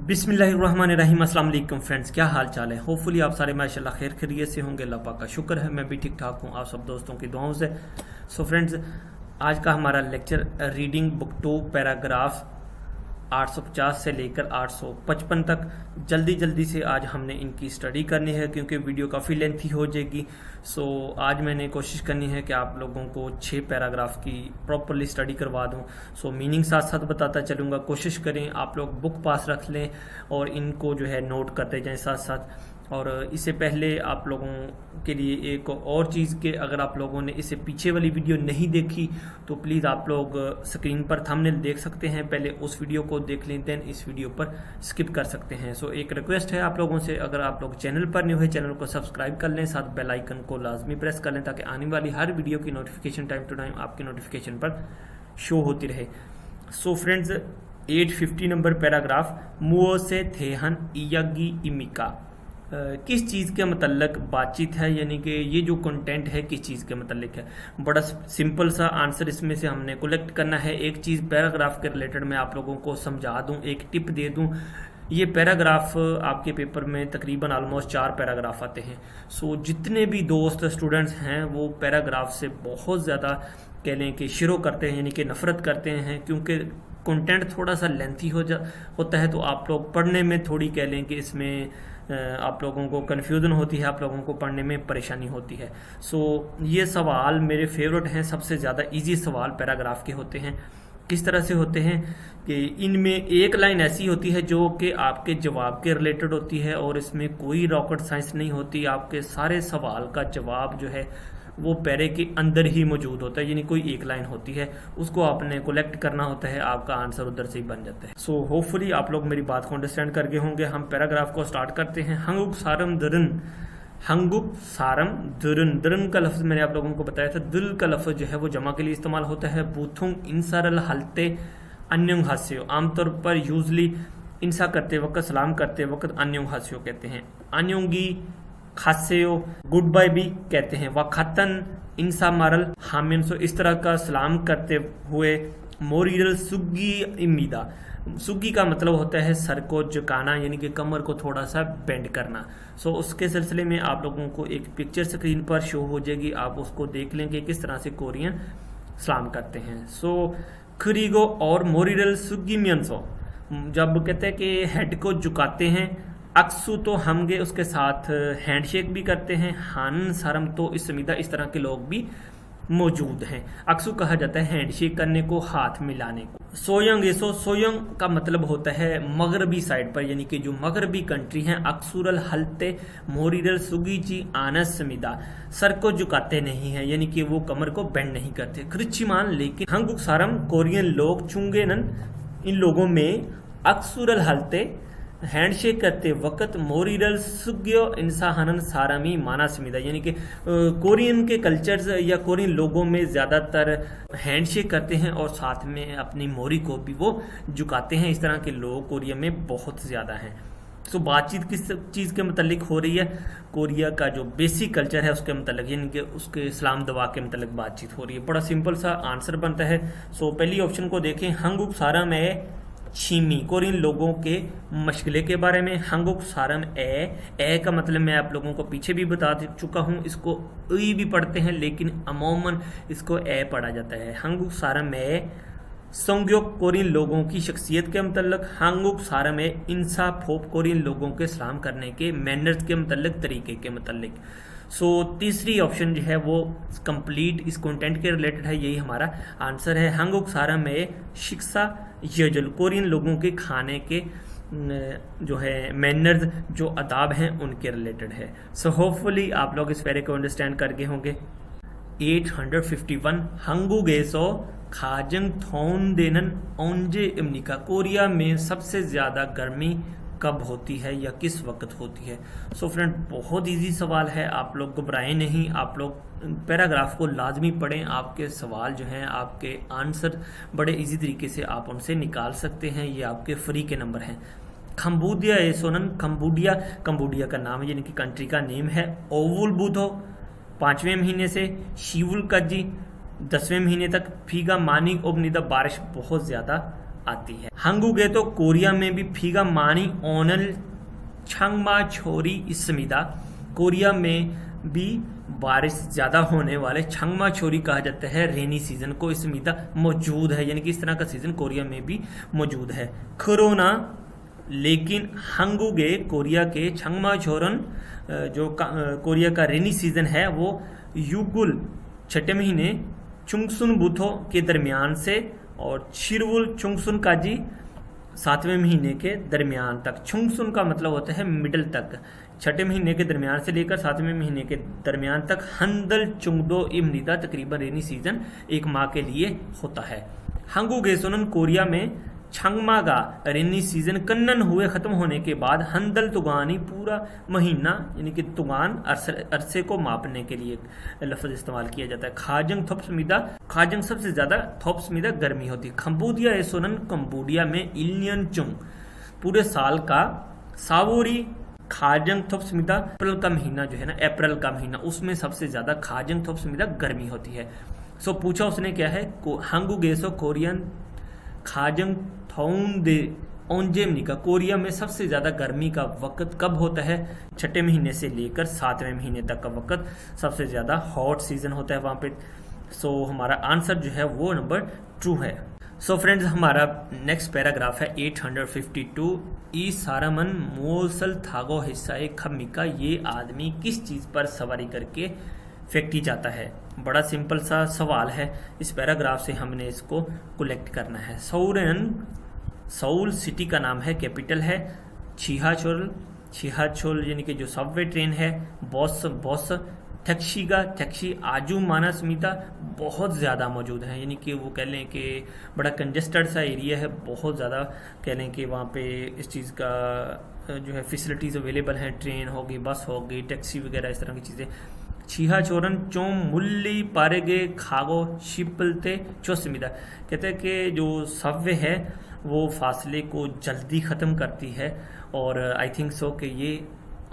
बिस्मिल्लाहिर्रहमानिर्रहीम। अस्सलाम वालेकुम फ्रेंड्स, क्या हाल चाल है। होपफुली आप सारे माशाल्लाह खैर खैरियत से होंगे। अल्लाह पाक का शुक्र है, मैं भी ठीक ठाक हूँ आप सब दोस्तों की दुआओं से। सो फ्रेंड्स, आज का हमारा लेक्चर रीडिंग बुक 2 पैराग्राफ 850 से लेकर 855 तक जल्दी से आज हमने इनकी स्टडी करनी है, क्योंकि वीडियो काफ़ी लेंथी हो जाएगी। सो आज मैंने कोशिश करनी है कि आप लोगों को 6 पैराग्राफ की प्रॉपरली स्टडी करवा दूं। सो मीनिंग साथ साथ बताता चलूँगा। कोशिश करें आप लोग बुक पास रख लें और इनको जो है नोट करते जाएं साथ साथ। और इससे पहले आप लोगों के लिए एक और चीज़ के, अगर आप लोगों ने इससे पीछे वाली वीडियो नहीं देखी तो प्लीज़ आप लोग स्क्रीन पर थंबनेल देख सकते हैं, पहले उस वीडियो को देख लें, देन इस वीडियो पर स्किप कर सकते हैं। सो एक रिक्वेस्ट है आप लोगों से, अगर आप लोग चैनल पर न्यू है चैनल को सब्सक्राइब कर लें, साथ बेल आइकन को लाजमी प्रेस कर लें ताकि आने वाली हर वीडियो की नोटिफिकेशन टाइम टू टाइम आपके नोटिफिकेशन पर शो होती रहे। सो फ्रेंड्स, 850 नंबर पैराग्राफ, मुओ से थेहन इयागी इमिका, किस चीज़ के मतलब बातचीत है, यानी कि ये जो कंटेंट है किस चीज़ के मतलब है। बड़ा सिंपल सा आंसर इसमें से हमने कलेक्ट करना है। एक चीज़ पैराग्राफ के रिलेटेड मैं आप लोगों को समझा दूं, एक टिप दे दूं। ये पैराग्राफ आपके पेपर में तकरीबन ऑलमोस्ट 4 पैराग्राफ आते हैं। सो जितने भी दोस्त स्टूडेंट्स हैं वो पैराग्राफ से बहुत ज़्यादा कह लें कि शुरू करते हैं, यानी कि नफ़रत करते हैं, क्योंकि कंटेंट थोड़ा सा लेंथी होता है। तो आप लोग पढ़ने में थोड़ी कह लें कि इसमें आप लोगों को कन्फ्यूज़न होती है, आप लोगों को पढ़ने में परेशानी होती है। सो ये सवाल मेरे फेवरेट हैं, सबसे ज़्यादा इजी सवाल पैराग्राफ के होते हैं। किस तरह से होते हैं कि इनमें एक लाइन ऐसी होती है जो कि आपके जवाब के रिलेटेड होती है और इसमें कोई रॉकेट साइंस नहीं होती। आपके सारे सवाल का जवाब जो है वो पैरे के अंदर ही मौजूद होता है, यानी कोई एक लाइन होती है, उसको आपने कलेक्ट करना होता है, आपका आंसर उधर से ही बन जाता है। सो होपफुली आप लोग मेरी बात को अंडरस्टैंड कर गए होंगे। हम पैराग्राफ को स्टार्ट करते हैं। हंगुक सारम दरन, हंगुक सारम दरन, दरन का लफ्ज़ मैंने आप लोगों को बताया था। दिल का लफ्ज़ जो है वो जमा के लिए इस्तेमाल होता है। बूथुंग इंसारल हलते अन्युंग हास्यो, आमतौर पर यूजली इंसा करते वक्त, सलाम करते वक्त अन्युंग हास्यो कहते हैं। अन्युंगी खासेयो गुड बाय भी कहते हैं। वखतन इंसा मारल हामिन, सो इस तरह का सलाम करते हुए। मोरियल सुगी इमीदा, सुगी का मतलब होता है सर को झुकाना, यानी कि कमर को थोड़ा सा बेंड करना। सो उसके सिलसिले में आप लोगों को एक पिक्चर स्क्रीन पर शो हो जाएगी, आप उसको देख लेंगे किस तरह से कोरियन सलाम करते हैं। सो खरीगो और मोरियल सुगी मियंसो, जब कहते हैं कि हेड को झुकाते हैं। अक्सू तो हमगे उसके साथ हैंडशेक भी करते हैं। हान सरम तो इस समीदा, इस तरह के लोग भी मौजूद हैं। अक्सू कहा जाता है हैंडशेक करने को, हाथ मिलाने को। सोयंग, सो सोयंग का मतलब होता है मगरबी साइड पर, यानी कि जो मगरबी कंट्री हैं। अक्सुरल हलते मोरिरल सुगीची आनस समीदा, सर को झुकाते नहीं है, यानी कि वो कमर को बेंड नहीं करते। कृचिमान, लेकिन हंगुक सारम कोरियन लोग चुंगेनन, इन लोगों में अक्सुरल हलते हैंडशेक करते वक्त मोरिरल सुग्यो इंसाहनन सारामी माना समीदा, यानी कि कोरियन के कल्चर्स या कोरियन लोगों में ज़्यादातर हैंडशेक करते हैं और साथ में अपनी मोरी को भी वो झुकाते हैं। इस तरह के लोग कोरिया में बहुत ज़्यादा हैं। सो बातचीत किस चीज़ के मतलब हो रही है? कोरिया का जो बेसिक कल्चर है उसके मतलब, यानी कि उसके इस्लाम दवा के मतलब बातचीत हो रही है। बड़ा सिंपल सा आंसर बनता है। सो पहली ऑप्शन को देखें, हंगुक सारा में छीमी, कोरियन लोगों के मशगले के बारे में। हंगुक सारम ए का मतलब मैं आप लोगों को पीछे भी बता चुका हूँ, इसको ई भी पढ़ते हैं लेकिन अमूमन इसको ए पढ़ा जाता है। हंगुक सारम ए संग्योक, कोरियन लोगों की शख्सियत के मतलब। हंगुक सारम ए इंसा फोप, कोरियन लोगों के सलाम करने के मैनर्स के मतलब, तरीके के मतलब। सो तीसरी ऑप्शन जो है वो कंप्लीट इस कंटेंट के रिलेटेड है, यही हमारा आंसर है। हंगुक सारा में शिक्षा यजल, कोरियन लोगों के खाने के जो है मैनर्स, जो अदाब हैं उनके रिलेटेड है। सो होपफुली आप लोग इस पैरे को अंडरस्टैंड कर गए होंगे। 851 हंगुगेसो खाजंग थोन देनन ओंजे इमनिका, कोरिया में सबसे ज़्यादा गर्मी कब होती है या किस वक्त होती है। सो फ्रेंड, बहुत इजी सवाल है, आप लोग घबराएं नहीं, आप लोग पैराग्राफ को लाजमी पढ़ें। आपके सवाल जो हैं, आपके आंसर बड़े इजी तरीके से आप उनसे निकाल सकते हैं। ये आपके फ्री के नंबर हैं। खम्बूदिया ए सोनन, कंबोडिया, कंबोडिया का नाम है, यानी कि कंट्री का नेम है। ओवुल बुधो 5वें महीने से, शिवुल कजी 10वें महीने तक। फीगा मानी ओबनिदा, बारिश बहुत ज़्यादा आती है। हंगुगे तो कोरिया में भी फीगा मानी ओनल छंगमा छोरी इसमिदा, कोरिया में भी बारिश ज्यादा होने वाले छंगमा छोरी कहा जाता है रेनी सीजन को इसमिदा मौजूद है, यानी कि इस तरह का सीजन कोरिया में भी मौजूद है। कोरोना लेकिन हंगुगे कोरिया के छंगमा छोरन जो कोरिया का रेनी सीजन है वो युगुल छठे महीने चुंगसुन बुथो के दरमियान से और छिरवुल चुंगसुन काजी 7वें महीने के दरमियान तक। चुंगसुन का मतलब होता है मिडल तक, छठे महीने के दरमियान से लेकर 7वें महीने के दरमियान तक हंदल चुंगदो इमनिदा तकरीबन रेनी सीजन 1 माह के लिए होता है। हंगुगेसोनन कोरिया में छंगमागा रेनी सीजन कन्नन हुए खत्म होने के बाद हंदल तुगानी पूरा महीना यानी कि तुगान अरसे को मापने के लिए लफ्ज इस्तेमाल किया जाता है। खाजंग थोप्समिदा, खाजंग सबसे ज्यादा, थोप्समिदा गर्मी होती है। खम्बोडिया एसोनन कंबोडिया में इलियन चुंग पूरे साल का सावोरी खाजंग थोप्समिदा अप्रैल का महीना जो है ना, अप्रैल का महीना, उसमें सबसे ज्यादा खाजंग थोप्समिदा गर्मी होती है। सो पूछा उसने क्या है, हंगुगेसो कोरियन खाजंग थौंदे ओंजेमनी का कोरिया में सबसे ज्यादा गर्मी का वक्त कब होता है, छठे महीने से लेकर 7वें महीने तक का वक्त सबसे ज्यादा हॉट सीजन होता है वहां पे। सो हमारा आंसर जो है वो नंबर 2 है। सो फ्रेंड्स हमारा नेक्स्ट पैराग्राफ है 852। ई सारामन मोसल थागो हिस्सा खमिका, ये आदमी किस चीज पर सवारी करके फेंकी जाता है। बड़ा सिंपल सा सवाल है, इस पैराग्राफ से हमने इसको कलेक्ट करना है। सऊल सिटी का नाम है, कैपिटल है। छिहाचोल यानी कि जो सबवे ट्रेन है। बॉस टैक्सीगा, टैक्सी आजू मानसमिता बहुत ज़्यादा मौजूद है, यानी कि वो कह लें कि बड़ा कंजेस्टेड सा एरिया है, बहुत ज़्यादा कह लें कि वहाँ पे इस चीज़ का जो है फैसिलिटीज़ अवेलेबल हैं, ट्रेन होगी, बस होगी, टैक्सी वगैरह इस तरह की चीज़ें। छीहा चोरन चोम मुल्ली पारेगे खागो शिपलते चोसमिदा, कहते हैं कि जो सबवे है वो फासले को जल्दी ख़त्म करती है और आई थिंक सो कि ये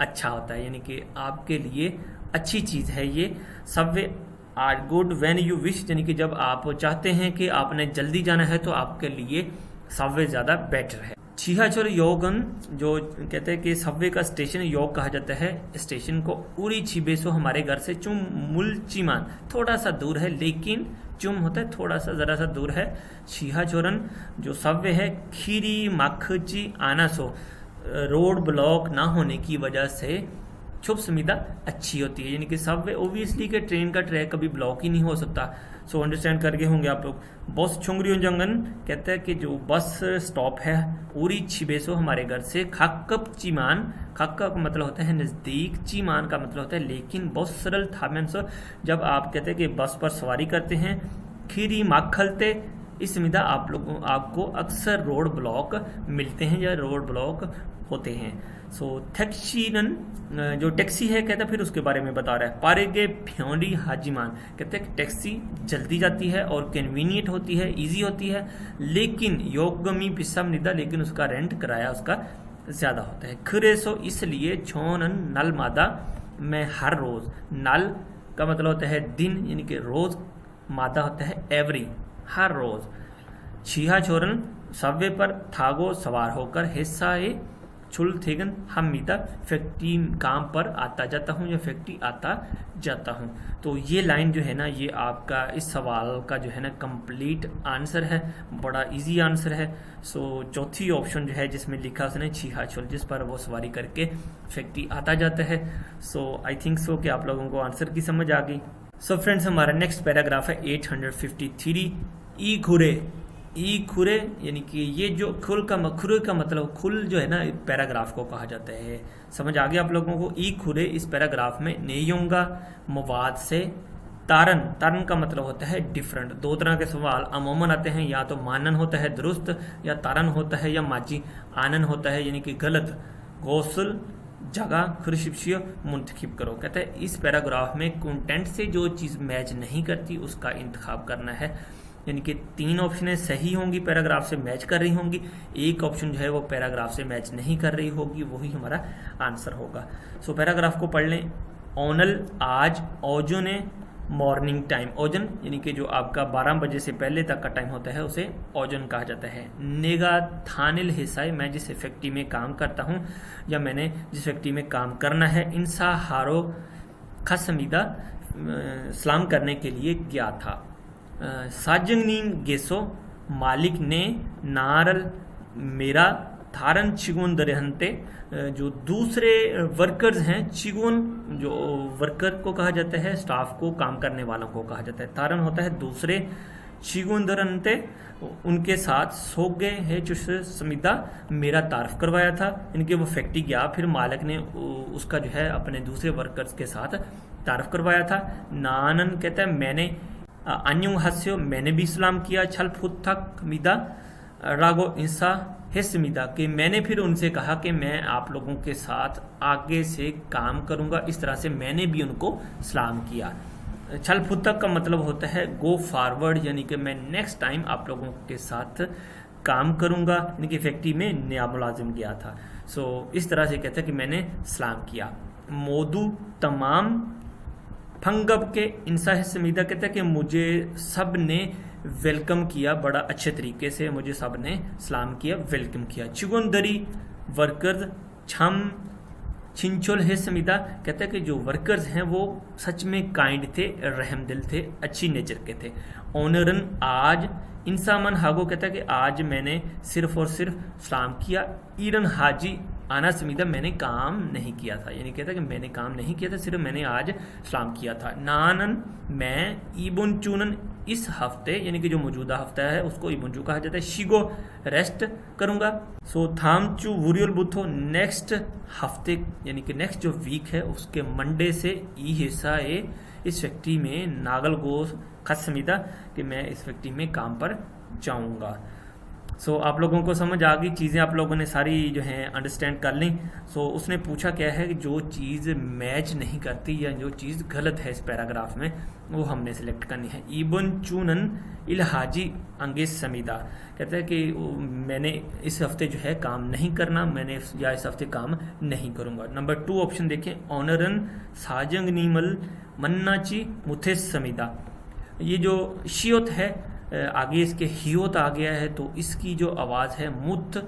अच्छा होता है, यानी कि आपके लिए अच्छी चीज़ है ये subway. Are good when you wish, यानी कि जब आप चाहते हैं कि आपने जल्दी जाना है तो आपके लिए सबवे ज़्यादा बेटर है। छिहाचोर योगन जो कहते हैं कि सबवे का स्टेशन योग कहा जाता है स्टेशन को। उरी छिबेसो हमारे घर से चुम मुलचिमान थोड़ा सा दूर है, लेकिन चुम होता है थोड़ा सा जरा सा दूर है। छिहाचोरन जो सबवे है खीरी माखची आनासो, रोड ब्लॉक ना होने की वजह से छुप सुविधा अच्छी होती है, यानी कि सबवे ओबियसली के ट्रेन का ट्रैक कभी ब्लॉक ही नहीं हो सकता। सो अंडरस्टैंड करके होंगे आप लोग। बस छुंगरियों जंगन कहते हैं कि जो बस स्टॉप है उरी छिबेसो हमारे घर से खाकप चीमान, खाका का मतलब होता है नज़दीक, चीमान का मतलब होता है लेकिन बहुत सरल था। जब आप कहते हैं कि बस पर सवारी करते हैं खीरी माखलते, इस सुविधा आप लोगों आपको अक्सर रोड ब्लॉक मिलते हैं या रोड ब्लॉक होते हैं। सो टैक्सीनन जो टैक्सी है कहते हैं फिर उसके बारे में बता रहा है। पारेगे फ्योंडी हाजीमान कहते हैं टैक्सी जल्दी जाती है और कन्वीनियंट होती है, इजी होती है, लेकिन योगमी पिस्सम निदा, लेकिन उसका रेंट किराया उसका ज्यादा होता है। खरेसो इसलिए छोनन नल मादा में हर रोज, नल का मतलब होता है दिन यानी कि रोज, मादा होता है एवरी हर रोज। छिहा छोरन सबवे पर थागो सवार होकर हिस्सा छुल थेगन हम मीता फैक्ट्री काम पर आता जाता हूँ या फैक्ट्री आता जाता हूँ। तो ये लाइन जो है ना ये आपका इस सवाल का जो है ना कंप्लीट आंसर है, बड़ा इजी आंसर है। सो चौथी ऑप्शन जो है जिसमें लिखा उसने छिहा छुल, जिस पर वो सवारी करके फैक्ट्री आता जाता है। सो आई थिंक सो कि आप लोगों को आंसर की समझ आ गई। सो फ्रेंड्स हमारा नेक्स्ट पैराग्राफ है 853। ई खुरे यानी कि ये जो खुल का मतलब खुल जो है ना पैराग्राफ को कहा जाता है। समझ आ गया आप लोगों को। ई खुरे इस पैराग्राफ में नेयोंगा मवाद से तारन, तारन का मतलब होता है डिफरेंट। दो तरह के सवाल अमूमन आते हैं, या तो मानन होता है दुरुस्त, या तारन होता है या माजी आनन होता है यानी कि गलत। गौसल जगह खुरशिप्शियो मुंतखिब करो, कहते हैं इस पैराग्राफ में कंटेंट से जो चीज़ मैच नहीं करती उसका इंतखाब करना है, यानी कि 3 ऑप्शनें सही होंगी, पैराग्राफ से मैच कर रही होंगी, एक ऑप्शन जो है वो पैराग्राफ से मैच नहीं कर रही होगी, वही हमारा आंसर होगा। सो पैराग्राफ को पढ़ लें। ओनल आज, औजो ने मॉर्निंग टाइम ओजन, यानी कि जो आपका 12 बजे से पहले तक का टाइम होता है उसे ओजन कहा जाता है। नेगा थानिल हिस्सा, मैं जिस फैक्ट्री में काम करता हूँ या मैंने जिस फैक्ट्री में काम करना है, इंसा हारो खसमीदा सलाम करने के लिए गया था। साजंगनीन गेसो, मालिक ने नारल मेरा थारन चिगुन दरहनते, जो दूसरे वर्कर्स हैं, चिगुन जो वर्कर को कहा जाता है, स्टाफ को, काम करने वालों को कहा जाता है, तारन होता है दूसरे, चिगुन दरहनते उनके साथ सो गए है जो समीदा मेरा तारफ करवाया था। इनके वो फैक्ट्री गया, फिर मालिक ने उसका जो है अपने दूसरे वर्कर्स के साथ तारफ करवाया था। नानन कहता है मैंने अन्युंग हस्यो, मैंने भी सलाम किया। छल फुत्थक मिदा रागो इंसा हिस्मिदा, कि मैंने फिर उनसे कहा कि मैं आप लोगों के साथ आगे से काम करूंगा, इस तरह से मैंने भी उनको सलाम किया। छल फुत्तक का मतलब होता है गो फॉरवर्ड, यानी कि मैं नेक्स्ट टाइम आप लोगों के साथ काम करूंगा, यानी कि फैक्ट्री में नया मुलाजिम गया था। सो इस तरह से कहता है कि मैंने सलाम किया। मोदू तमाम फंगब के इंसा हिस्मिदा, कहता है कि मुझे सब ने वेलकम किया, बड़ा अच्छे तरीके से मुझे सब ने सलाम किया, वेलकम किया। चिगुंदरी वर्कर्स छम छिंचोल हिस्मिदा, कहता है कि जो वर्कर्स हैं वो सच में काइंड थे, रहमदिल थे, अच्छी नेचर के थे। ऑनरन आज इंसामन हागो, कहता है कि आज मैंने सिर्फ और सिर्फ सलाम किया। ईरन हाजी आना समीदा, मैंने काम नहीं किया था, यानी कहता है कि मैंने काम नहीं किया था, सिर्फ मैंने आज सलाम किया था। नानन मैं इबुन चूनन, इस हफ्ते यानी कि जो मौजूदा हफ्ता है उसको इबुनचू कहा जाता है। शिगो रेस्ट करूंगा। सो थामचू वुरियल बुथो, नेक्स्ट हफ्ते यानी कि नेक्स्ट जो वीक है उसके मंडे से ई हिस्सा ए इस फैक्ट्री में नागल गोस खसमीदा, कि मैं इस फैक्ट्री में काम पर जाऊंगा। सो आप लोगों को समझ आ गई, चीज़ें आप लोगों ने सारी जो हैं अंडरस्टैंड कर ली। सो उसने पूछा क्या है कि जो चीज़ मैच नहीं करती या जो चीज़ गलत है इस पैराग्राफ में वो हमने सिलेक्ट करनी है। इबन चूनन इलहाजी अंगेज समीदा, कहता है कि मैंने इस हफ्ते जो है काम नहीं करना, मैंने या इस हफ्ते काम नहीं करूँगा। नंबर 2 ऑप्शन देखें, ऑनरन साजंग नीमल मन्नाची मुथेस समीदा, ये जो शियोत है आगे इसके हियोत आ गया है, तो इसकी जो आवाज़ है मुथ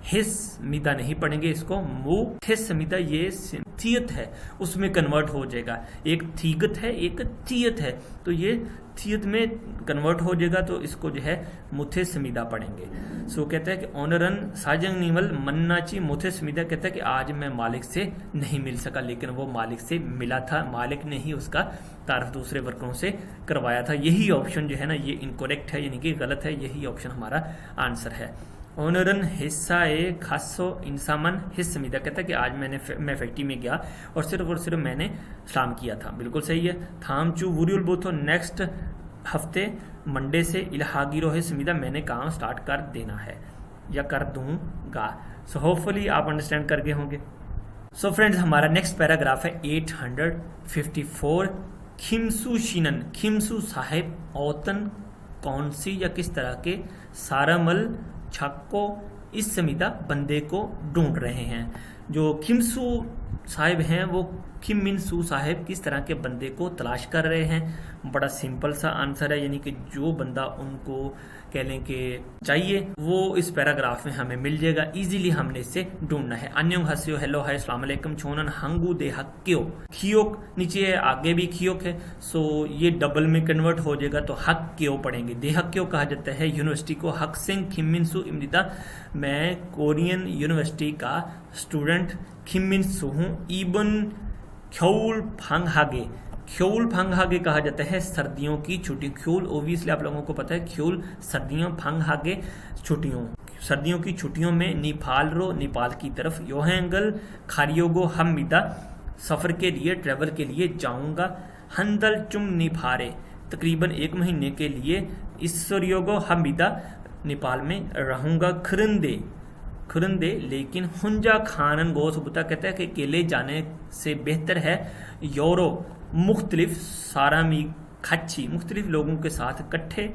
हिस मिदा नहीं पढ़ेंगे, इसको मुथ हिस मिदा, ये थियत है उसमें कन्वर्ट हो जाएगा। एक थीगत है एक थियत है, तो ये थियत में कन्वर्ट हो जाएगा, तो इसको जो है मुथे समीदा पढ़ेंगे। सो कहता है कि ऑनरन साजंग नीमल मन्नाची मुथे समीदा, कहता है कि आज मैं मालिक से नहीं मिल सका, लेकिन वो मालिक से मिला था, मालिक ने ही उसका तारफ दूसरे वर्करों से करवाया था। यही ऑप्शन जो है ना ये इनकरेक्ट है, यानी कि गलत है, यही ऑप्शन हमारा आंसर है। ऑनरन हिस्सा ए खासो इंसामन हिस्समीदा, कहता है कि आज मैं फैक्ट्री में गया और सिर्फ मैंने सलाम किया था, बिल्कुल सही है। थामचू वुरियल बोथो, नेक्स्ट हफ्ते मंडे से इलाहागिरो हिस्समीदा, मैंने काम स्टार्ट कर देना है या कर दूंगा। सो होपफुली आप अंडरस्टैंड कर गए होंगे। सो फ्रेंड्स हमारा नेक्स्ट पैराग्राफ है 854। खिमसू शिनन, खिमसू साहेब औतन कौन सी या किस तरह के सारामल छक्को इस समीदा बंदे को ढूंढ रहे हैं। जो खिमसू साहिब हैं वो खिम मिन सू साहिब किस तरह के बंदे को तलाश कर रहे हैं। बड़ा सिंपल सा आंसर है, यानी कि जो बंदा उनको कह लें कि चाहिए वो इस पैराग्राफ में हमें मिल जाएगा, इजीली हमने इसे ढूंढना है। अन्यों हस्यो, हेलो हाय, अस्सलाम वालेकुम, छोनन हंगू दे हक्यो, खियोक नीचे है, आगे भी खियोक है, सो ये डबल में कन्वर्ट हो जाएगा, तो हक क्यों पढ़ेंगे। दे हक्यो कहा जाता है यूनिवर्सिटी को। हक सिंह खिमिनसू इमदिदा, मैं कोरियन यूनिवर्सिटी का स्टूडेंट खिमिनसू हूँ। इबन ख्योल फंगहागे, ख्योल फंगहागे कहा जाता है सर्दियों की छुट्टी। ख्योल ओबियसली आप लोगों को पता है, ख्योल सर्दियों, फंगहागे छुट्टियों, सर्दियों की छुट्टियों में नेपाल रो, नेपाल की तरफ। योहेंगल खारियोगो हम मिदा, सफर के लिए, ट्रेवल के लिए जाऊंगा। हंदल चुम निफारे, तकरीबन 1 महीने के लिए। ईश्वरियोगो हम मिदा, नेपाल में रहूंगा। खरंदे, खुरंदे लेकिन हुंजा खानन गोसबुता, कहता है कि अकेले जाने से बेहतर है योरो मुख्तलिफ सारामी खच्ची, मुख्तलिफ लोगों के साथ इकट्ठे।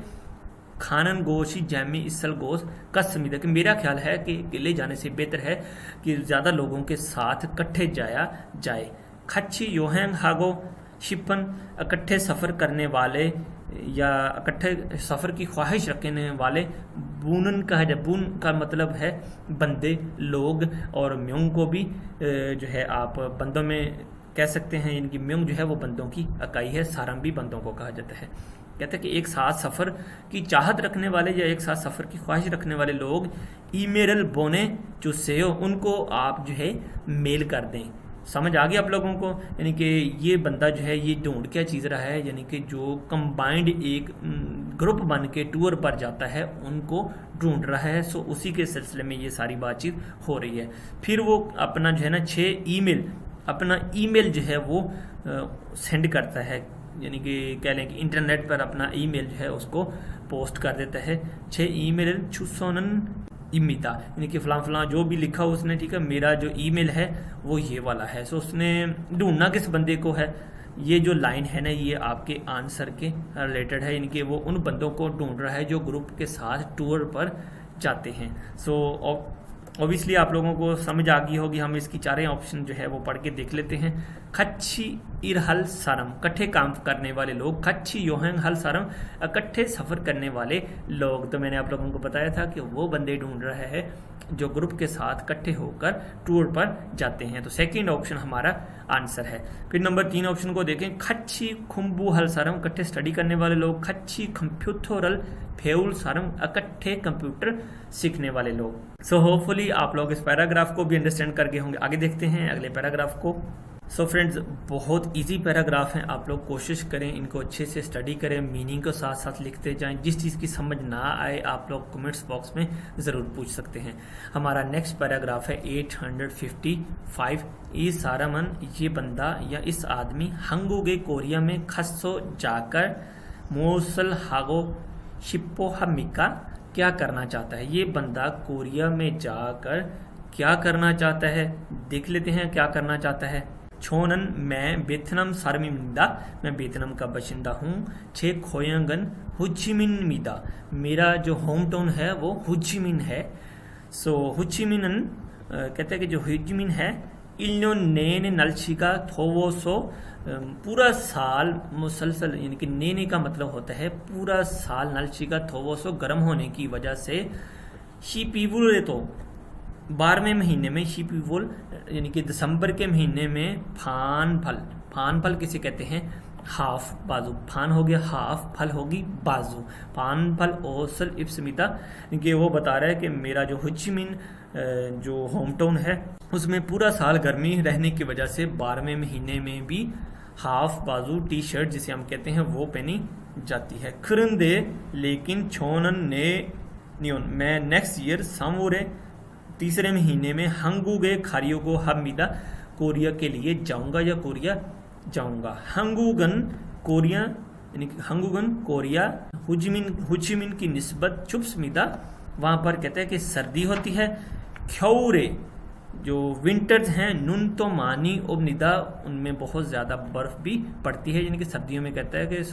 खानन गोशी जैमी इसल गोश कसमीदा, कि मेरा ख्याल है कि अकेले जाने से बेहतर है कि ज़्यादा लोगों के साथ इकट्ठे जाया जाए। खच्ची योहेंग हागो शिपन इकट्ठे सफ़र करने वाले या इकट्ठे सफ़र की ख्वाहिश रखने वाले। बूनन कहा जाए, बून का मतलब है बंदे, लोग, और म्योंग को भी जो है आप बंदों में कह सकते हैं। इनकी म्योंग जो है वो बंदों की इकाई है, सारम भी बंदों को कहा जाता है। कहते हैं कि एक साथ सफ़र की चाहत रखने वाले या एक साथ सफ़र की ख्वाहिश रखने वाले लोग ईमेरल बोने जो सेयो उनको आप जो है मेल कर दें। समझ आ गया आप लोगों को? यानी कि ये बंदा जो है ये ढूंढ क्या चीज़ रहा है, यानी कि जो कंबाइंड एक ग्रुप बन के टूर पर जाता है उनको ढूंढ रहा है। सो उसी के सिलसिले में ये सारी बातचीत हो रही है। फिर वो अपना जो है ना 6 ईमेल, अपना ईमेल जो है वो सेंड करता है, यानी कि कह लें कि इंटरनेट पर अपना ईमेल जो है उसको पोस्ट कर देता है। 6 ईमेल छुसोनन इमिता, यानी कि फ़लाँ फ़लाँ जो भी लिखा उसने, ठीक है, मेरा जो ईमेल है वो ये वाला है। सो उसने ढूंढना किस बंदे को है, ये जो लाइन है ना ये आपके आंसर के रिलेटेड है, यानी कि वो उन बंदों को ढूंढ रहा है जो ग्रुप के साथ टूर पर जाते हैं। सो ऑब्वियसली आप लोगों को समझ आ गई होगी। हम इसकी चारें ऑप्शन जो है वो पढ़ के देख लेते हैं। खच्ची इरहल सारम, इकट्ठे काम करने वाले लोग। खच्ची योहंग हल सारम, इकट्ठे सफ़र करने वाले लोग। तो मैंने आप लोगों को बताया था कि वो बंदे ढूंढ रहे हैं जो ग्रुप के साथ इकट्ठे होकर टूर पर जाते हैं। तो सेकंड ऑप्शन हमारा आंसर है। फिर नंबर 3 ऑप्शन को देखें। खच्ची खुम्बू हल सारम, इकट्ठे स्टडी करने वाले लोग। खच्ची कंप्यूटरल फेउल सारम, इकट्ठे कंप्यूटर सीखने वाले लोग। सो होपफुली आप लोग इस पैराग्राफ को भी अंडरस्टैंड कर गए होंगे। आगे देखते हैं अगले पैराग्राफ को। सो फ्रेंड्स, बहुत इजी पैराग्राफ हैं। आप लोग कोशिश करें इनको अच्छे से स्टडी करें, मीनिंग को साथ साथ लिखते जाएं। जिस चीज़ की समझ ना आए आप लोग कमेंट्स बॉक्स में ज़रूर पूछ सकते हैं। हमारा नेक्स्ट पैराग्राफ है 855। ई सारामन, ये बंदा या इस आदमी हंगुगे कोरिया में खसो जाकर मोसल हागो शिप्पो हमिका, क्या करना चाहता है। ये बंदा कोरिया में जाकर क्या करना चाहता है, देख लेते हैं क्या करना चाहता है। छोनन, मैं वियतनाम सारमिंदा, मैं वियतनाम का बाशिंदा हूँ। छे खोयंगन हुचिमिन मिदा, मेरा जो होम टाउन है वो हुचिमिन है। सो हुचिमिनन कहते हैं कि जो हुचिमिन है इल्नो नेने नलशिका थोवोसो, पूरा साल मुसलसल, यानी कि नेने का मतलब होता है पूरा साल, नलशिका थोवोसो गर्म होने की वजह से, शीपीवुरे तो 12वें महीने में, शीपीवुल यानी कि दिसंबर के महीने में फान फल, फान फल किसे कहते हैं, हाफ बाजू, फान हो गया हाफ, फल होगी बाजू, फान फल ओसल इप्समिता, कि वो बता रहा है कि मेरा जो हुचिमिन जो होम टाउन है उसमें पूरा साल गर्मी रहने की वजह से 12वें महीने में भी हाफ बाजू टी शर्ट जिसे हम कहते हैं वो पहनी जाती है। खरंदे, लेकिन छोनन ने नियोन, मैं नेक्स्ट ईयर सामूरे 3रे महीने में हंगुगे खारियो को हमिदा, कोरिया के लिए जाऊंगा या कोरिया जाऊंगा। हंगुगन कोरिया, यानी कि हंगुगन कोरिया, हुचिमिन की निस्बत चुप्समिदा, वहां पर कहते हैं कि सर्दी होती है। ख्यौरे, जो विंटर्स हैं, नुन तो मानी और निदा, उनमें बहुत ज़्यादा बर्फ़ भी पड़ती है, यानी कि सर्दियों में कहता है कि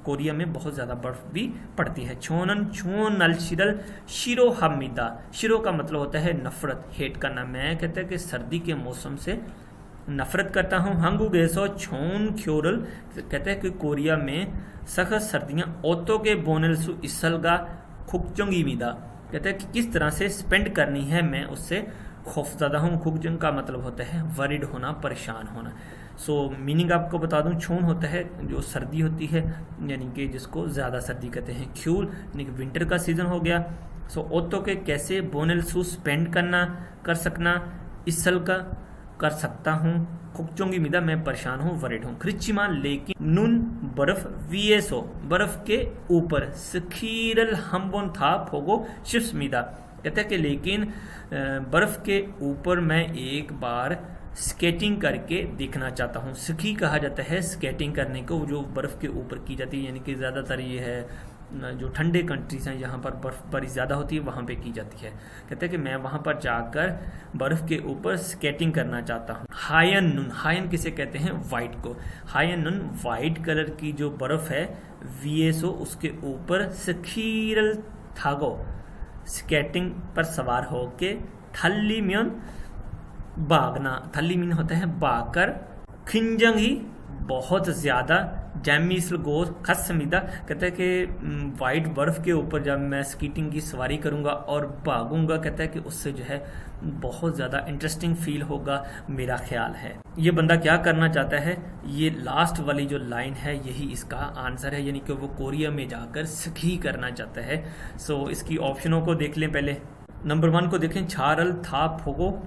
कोरिया में बहुत ज़्यादा बर्फ़ भी पड़ती है। छोनन छोन नल शिरल शिरो हमिदा, शिरो का मतलब होता है नफ़रत, हेट करना। मैं कहता है कि सर्दी के मौसम से नफ़रत करता हूँ। हंगू गैसो छोन ख्योरल, कहते हैं कि कोरिया में सख्त सर्दियाँ। ओतो के बोनेलसु इसलगा खुकचोंगी मिदा, कहते हैं कि किस तरह से स्पेंड करनी है, मैं उससे खौफज़दा हूँ। खुकजंग का मतलब होता है वरिड होना, परेशान होना। सो मीनिंग आपको बता दूँ, छोन होता है जो सर्दी होती है, यानी कि जिसको ज़्यादा सर्दी कहते हैं। ख्यूल यानी कि विंटर का सीज़न हो गया। सो ओतो के कैसे, बोनेलसू स्पेंड करना, कर सकना, इसल का कर सकता हूँ, खुकचोंगी मिदा मैं परेशान हूँ, वरिड हूँ। खिच्चिमा, लेकिन नुन बर्फ, वीएसओ बर्फ के ऊपर, सखीरल हमबोन था फोगो शिप्स मिदा, कहते हैं कि लेकिन बर्फ के ऊपर मैं एक बार स्केटिंग करके देखना चाहता हूँ। स्की कहा जाता है स्केटिंग करने को, जो बर्फ के ऊपर की जाती है, यानी कि ज़्यादातर ये है जो ठंडे कंट्रीज हैं यहाँ पर बर्फबारी ज़्यादा होती है वहाँ पे की जाती है। कहते हैं कि मैं वहाँ पर जाकर बर्फ़ के ऊपर स्केटिंग करना चाहता हूँ। हायन नुन, हायन किसे कहते हैं, वाइट को। हायन नुन वाइट कलर की जो बर्फ़ है, वीएसओ उसके ऊपर सखीरल थागो, स्केटिंग पर सवार होके, थल्ली म्योन भागना, थल्ली मीन होता है भागकर, खिंजंग ही बहुत ज़्यादा जैमिसल गोर खसमीदा, कहता है कि वाइट बर्फ़ के ऊपर जब मैं स्कीटिंग की सवारी करूंगा और भागूंगा, कहता है कि उससे जो है बहुत ज़्यादा इंटरेस्टिंग फील होगा, मेरा ख्याल है। ये बंदा क्या करना चाहता है, ये लास्ट वाली जो लाइन है यही इसका आंसर है, यानी कि वो कोरिया में जाकर स्की करना चाहता है। सो इसकी ऑप्शनों को देख लें। पहले नंबर 1 को देखें, छारल था फोगो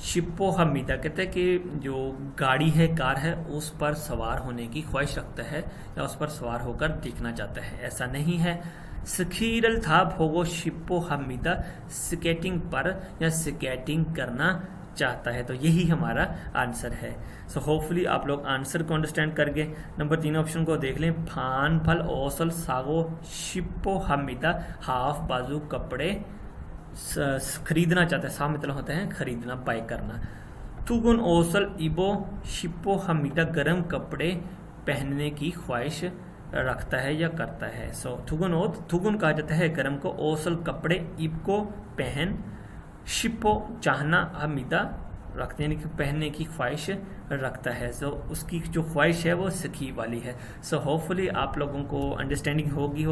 शिप्पो हमीदा, कहते हैं कि जो गाड़ी है, कार है, उस पर सवार होने की ख्वाहिश रखता है या उस पर सवार होकर देखना चाहता है। ऐसा नहीं है। स्कीरल था फोगो शिप्पो हमीदा, स्केटिंग पर या स्केटिंग करना चाहता है। तो यही हमारा आंसर है। सो होपफुली आप लोग आंसर को अंडरस्टैंड कर गए। नंबर 3 ऑप्शन को देख लें, फान फल ओसल सागो शिप्पो हमीदा, हाफ बाजू कपड़े खरीदना चाहता है। सा मतलब होता है खरीदना, बाय करना। थुगुन ओसल इबो शिप्पो हमीदा, गर्म कपड़े पहनने की ख्वाहिश रखता है या करता है। सो थुगुन कहा जाता है गर्म को, ओसल कपड़े, इब को पहन, शिप्पो चाहना, हमीदा रखते हैं, यानी कि पहनने की ख्वाहिश रखता है। सो उसकी जो ख्वाहिश है वो स्की वाली है। सो होपफुली आप लोगों को अंडरस्टैंडिंग होगी।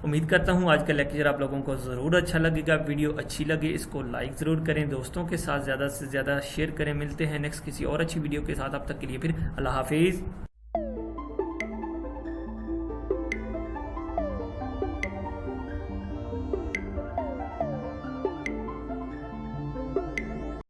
उम्मीद करता हूँ आज का लेक्चर आप लोगों को ज़रूर अच्छा लगेगा। वीडियो अच्छी लगे इसको लाइक ज़रूर करें, दोस्तों के साथ ज़्यादा से ज़्यादा शेयर करें। मिलते हैं नेक्स्ट किसी और अच्छी वीडियो के साथ। अब तक के लिए फिर अल्लाह हाफिज़।